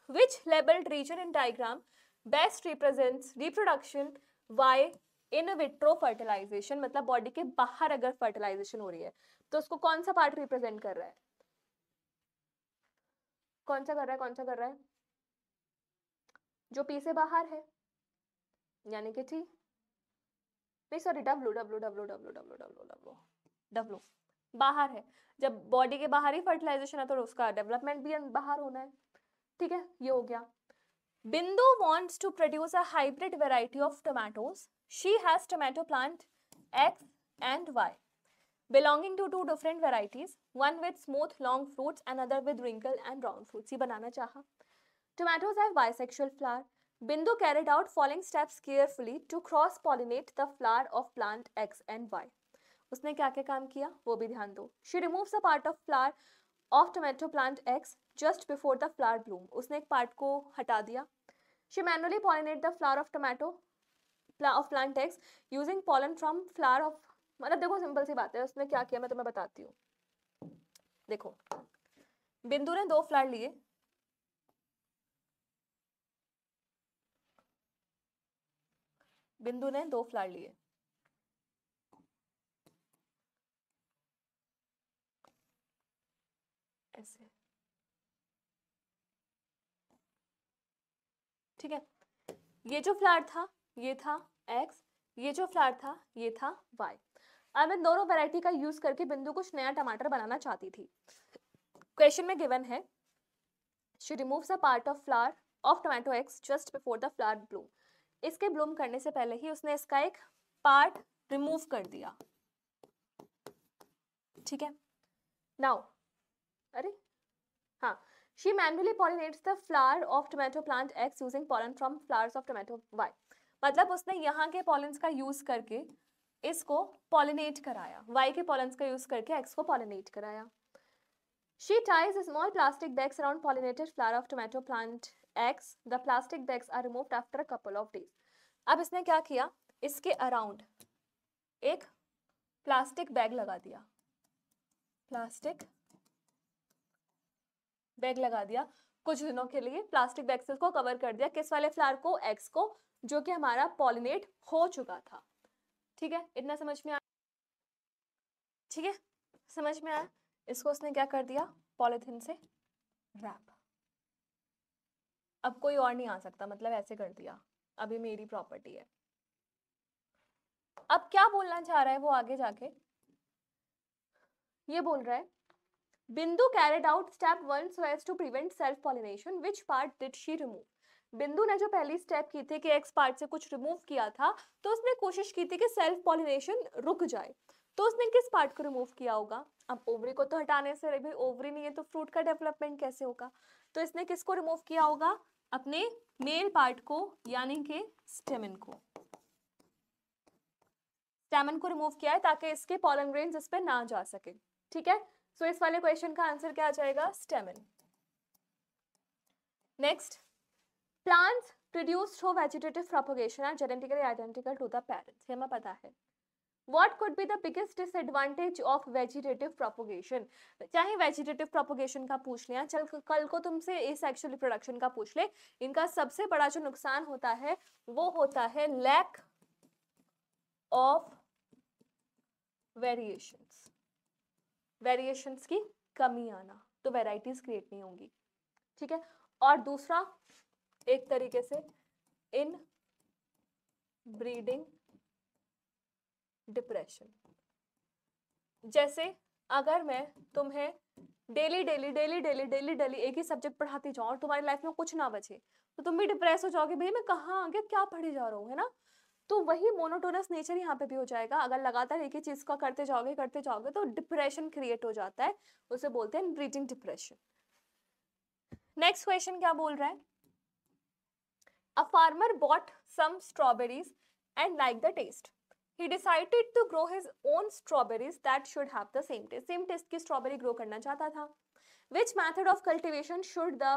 Speaker 1: which labelled region in diagram best represents reproduction by in vitro fertilisation? मतलब बॉडी के बाहर अगर फर्टिलाइजेशन हो रही है तो उसको कौन सा पार्ट रिप्रेजेंट कर रहा है? कौन सा कर रहा है? जो पी से बाहर है, यानी कि टी, नहीं सॉरी, डब्लू बाहर है। जब बॉडी के बाहर ही फर्टिलाइजेशन है तो उसका डेवलपमेंट भी बाहर होना है। ठीक है, ये हो गया। Bindu wants to produce a hybrid variety of tomatoes. She has tomato plant X and Y belonging to 2 different varieties, one with smooth long fruits, another with wrinkle and round fruits. ये बनाना चाहा। Tomatoes have bisexual flower. Bindu carried out following steps carefully to cross-pollinate the flower of plant X and Y. उसने क्या क्या काम किया वो भी ध्यान दो। She removes a part of flower of tomato plant X just before the flower bloom. उसने एक पार्ट को हटा दिया she manually pollinate the flower of tomato of plant x using pollen from flower of, मतलब देखो simple सी बात है, उसने क्या किया मैं तुम्हें बताती हूँ। देखो बिंदु ने 2 फ्लावर लिए, बिंदु ने 2 फ्लावर लिए, ऐसे, ठीक है। ये जो फ्लावर था ये था x, ये जो फ्लावर था ये था y। अब इन दोनों वैरायटी का यूज करके बिंदु कुछ नया टमाटर बनाना चाहती थी। क्वेश्चन में गिवन है she removes a part of flower of tomato x just before the flower bloom। इसके ब्लूम करने से पहले ही उसने इसका एक पार्ट रिमूव कर दिया, ठीक है। नाउ अरे हाँ, she manually pollinates the flower of tomato plant x using pollen from flowers of tomato y। मतलब उसने यहाँ के पॉलेंस का यूज करके इसको पॉलिनेट कराया, y के पॉलेंस का यूज करके x को पॉलिनेट कराया। She ties small plastic bags around pollinated flower of tomato plant X. The plastic bags are removed after a couple of days। अब इसने क्या किया, इसके अराउंड एक प्लास्टिक बैग लगा दिया, प्लास्टिक बैग लगा दिया कुछ दिनों के लिए, प्लास्टिक बैग से उसको कवर कर दिया, किस वाले फ्लावर को, एक्स को, जो कि हमारा पॉलिनेट हो चुका था, ठीक है। इतना समझ में आया, ठीक है, समझ में आया। इसको उसने क्या कर दिया, पॉलिथीन से रैप। अब कोई और नहीं आ सकता, मतलब ऐसे कर दिया, अभी मेरी प्रॉपर्टी है। अब क्या बोलना चाह रहा है वो आगे जाके, ये बोल रहा है Bindu carried out step 1 so as to prevent self pollination, which part did she remove. Bindu ने जो पहली स्टेप की थी कि एक्स पार्ट से कुछ रिमूव किया था, तो उसने कोशिश की थी कि सेल्फ पॉलिनेशन रुक जाए। तो उसने किस पार्ट को रिमूव किया होगा, अब ओवरी को तो हटाने से भाई ओवरी नहीं है तो फ्रूट का डेवलपमेंट कैसे होगा, तो इसने किसको रिमूव किया होगा, अपने मेल पार्ट को, यानी कि स्टेमन को, स्टेमन को रिमूव किया है ताकि इसके पॉलन ग्रेन्स इस पे ना जा सके, ठीक है। सो इस वाले क्वेश्चन का आंसर क्या आ जाएगा, stamen. Next, plants produced through vegetative propagation are genetically identical to the parents, ये हमें पता है। What could be the biggest disadvantage of vegetative propagation? चाहे वेजिटेटिव प्रोपगेशन का पूछ लिया, चल कल को तुमसे एसेक्सुअल रिप्रोडक्शन का पूछ ले, इनका सबसे बड़ा जो नुकसान होता है वो होता है लैक ऑफ वेरिएशंस, वेरिएशंस की कमी आना, तो वेराइटीज क्रिएट नहीं होंगी, ठीक है। और दूसरा एक तरीके से इन ब्रीडिंग डिप्रेशन, जैसे अगर मैं तुम्हें daily daily daily daily daily daily एक ही सब्जेक्ट पढ़ाती जाऊं और तुम्हारी लाइफ में कुछ ना बचे, तो तुम भी डिप्रेस हो जाओगे, भाई मैं कहाँ आगे क्या पढ़ी जा रहा हूँ, है ना। तो वही मोनोटोनस नेचर यहाँ पे भी हो जाएगा, अगर लगातार एक ही चीज का करते जाओगे तो डिप्रेशन क्रिएट हो जाता है, उसे बोलते हैं ब्रीडिंग डिप्रेशन। नेक्स्ट क्वेश्चन क्या बोल रहा है, a farmer bought some strawberries and like the taste, he decided to grow his own strawberries that should have the same taste, same taste की स्ट्रॉबेरी ग्रो करना चाहता था। which method of cultivation should the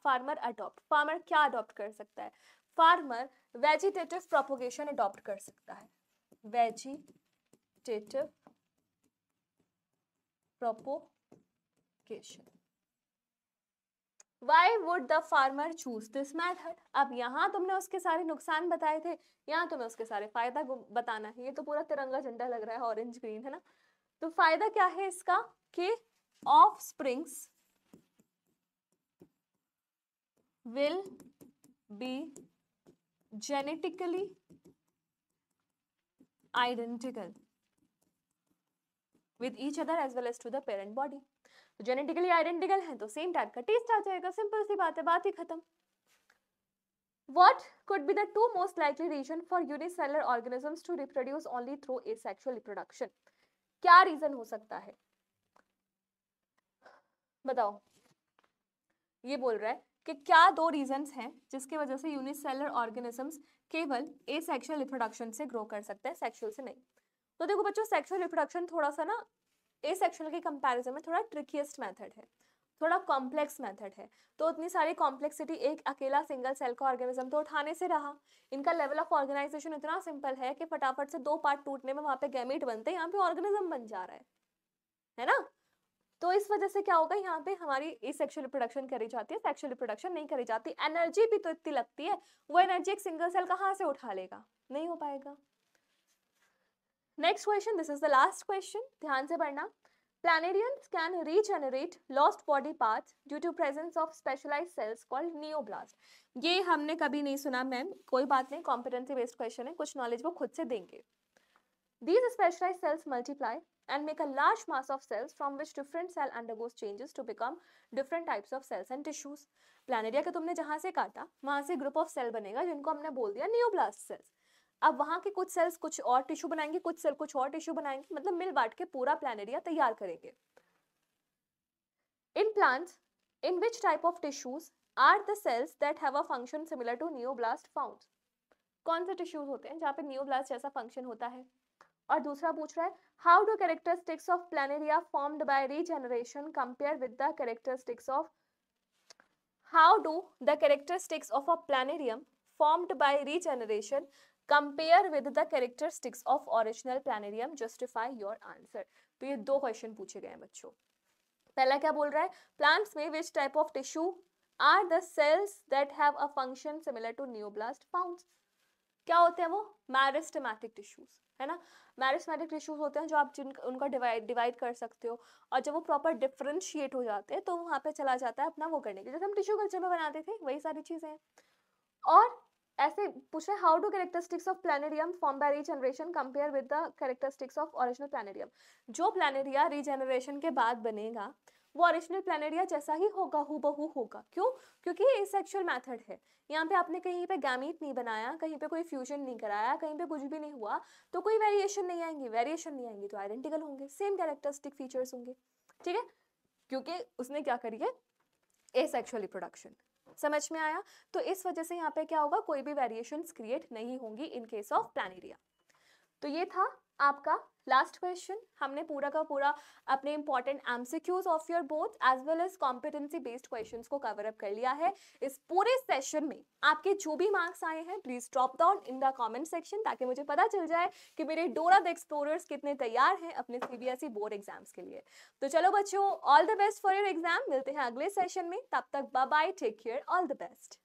Speaker 1: farmer adopt, farmer क्या adopt कर सकता है, farmer vegetative propagation adopt कर सकता है, vegetative propagation. Why would the farmer choose this method? अब यहाँ तुमने उसके सारे नुकसान बताए थे, यहाँ तुम्हें उसके सारे फायदा बताना है, ये तो पूरा तिरंगा झंडा लग रहा है ऑरेंज ग्रीन, है ना। तो फायदा क्या है इसका कि offsprings will be genetically identical with each other as well as to the parent body। Genetically identical है तो सेम टाइप का टेस्ट आ जाएगा, सिंपल सी बात है, बात ही खत्म। What could be the two most likely reason for unicellular organisms to reproduce only through asexual reproduction? क्या reason हो सकता है, बताओ। ये बोल रहा है कि क्या दो रीजंस हैं जिसकी वजह से यूनिसेलुलर ऑर्गेनिजम्स केवल एसेक्सुअल रिप्रोडक्शन से ग्रो कर सकते हैं, सेक्सुअल से नहीं। तो देखो बच्चों, सेक्सुअल रिप्रोडक्शन थोड़ा सा ना एसेक्सुअल के कंपैरिजन में थोड़ा ट्रिकीएस्ट मेथड है, थोड़ा कॉम्प्लेक्स मेथड है, तो इतनी सारी कॉम्प्लेक्सिटी एक अकेला सिंगल सेल का ऑर्गेनिज्म तो उठाने से रहा। इनका लेवल ऑफ ऑर्गेनाइजेशन इतना सिंपल है कि फटाफट से 2 पार्ट टूटने में वहां पे गैमीट बनते हैं, यहाँ पे ऑर्गेनिज्म बन जा रहा है ना। तो इस वजह से क्या होगा, यहाँ पे हमारी सेक्सुअल रिप्रोडक्शन करी जाती है, सेक्सुअल रिप्रोडक्शन नहीं करी जाती। एनर्जी भी तो इतनी लगती है, वो एनर्जी एक सिंगल सेल कहाँ से उठा लेगा, नहीं हो पाएगा। Next question, this is the last question, ध्यान से पढ़ना। Planarians can regenerate lost body parts due to presence of specialized cells called neoblast. ये हमने कभी नहीं सुना मैम, कोई बात नहीं, कॉम्पिटेंसी बेस्ड क्वेश्चन है, कुछ नॉलेज वो खुद से देंगे। These specialized cells multiply and make a large mass of cells from which different cell undergoes changes to become different types of cells and tissues. Planaria के तुमने जहां से काटा वहां से ग्रुप ऑफ सेल बनेगा जिनको हमने बोल दिया नियोब्लास्ट सेल्स। अब वहां के कुछ सेल्स कुछ और टिश्यू बनाएंगे, कुछ सेल कुछ और टिश्यू बनाएंगे, मतलब मिल बांट के पूरा प्लानेरिया तैयार करेंगे। In plants, in which type of tissues are the cells that have a function similar to neoblast found? कौन से टिश्यूज होते हैं जहाँ पे नियोब्लास्ट जैसा फंक्शन होता है? और दूसरा पूछ रहा है, how do characteristics of planaria formed by regeneration compare with the characteristics of how do the characteristics of a planarian formed by regeneration compare with the characteristics of original planarian? Justify your answer. तो ये 2 question पूछे गए हैं बच्चों। पहला क्या बोल रहा है, प्लांट्स में which type of tissue are the cells that have a function similar to neoblast found? क्या होते हैं वो? मैरिस्टेमेटिक टिश्यूज, है ना। मैरिस्टेमेटिक टिश्यूज होते हैं जो आप उनका डिवाइड कर सकते हो, और जब वो प्रॉपर डिफरेंशिएट हो जाते हैं तो वहां पे चला जाता है अपना वो करने के, जैसे हम टिश्यू कल्चर में बनाते थे वही सारी चीजें हैं। और ऐसे पूछ रहे, how do characteristics of planarian form by regeneration compare with the characteristics of original planarian? जो प्लानेरिया रीजनरेशन के बाद बनेगा वो ओरिजिनल प्लानेरिया जैसा ही होगा, हूबहू होगा। क्यों? क्योंकि ये एसेक्सुअल मेथड है, यहाँ पे आपने कहीं पे गैमीट नहीं बनाया, कहीं पे कोई फ्यूजन नहीं कराया, कहीं पे कुछ भी नहीं हुआ, तो कोई वेरिएशन नहीं आएंगी, वेरिएशन नहीं आएंगी तो आइडेंटिकल होंगे, सेम कैरेक्टरिस्टिक फीचर्स होंगे, ठीक है, क्योंकि उसने क्या करी है, एसेक्सुअल रिप्रोडक्शन। समझ में आया? तो इस वजह से यहाँ पे क्या होगा, कोई भी वेरिएशंस क्रिएट नहीं होंगी इन केस ऑफ प्लानेरिया। तो ये था आपका लास्ट क्वेश्चन। हमने पूरा का पूरा अपने important MCQs of your board as well as competency based questions को कवर अप कर लिया है। इस पूरे सेशन में आपके जो भी मार्क्स आए हैं please drop down in the comment section, ताकि मुझे पता चल जाए कि मेरे डोरा द एक्सप्लोरर्स कितने तैयार हैं अपने सीबीएसई बोर्ड एग्जाम्स के लिए। तो चलो बच्चों, all the best for your exam, मिलते हैं अगले सेशन में, तब तक bye bye, take care, all the best.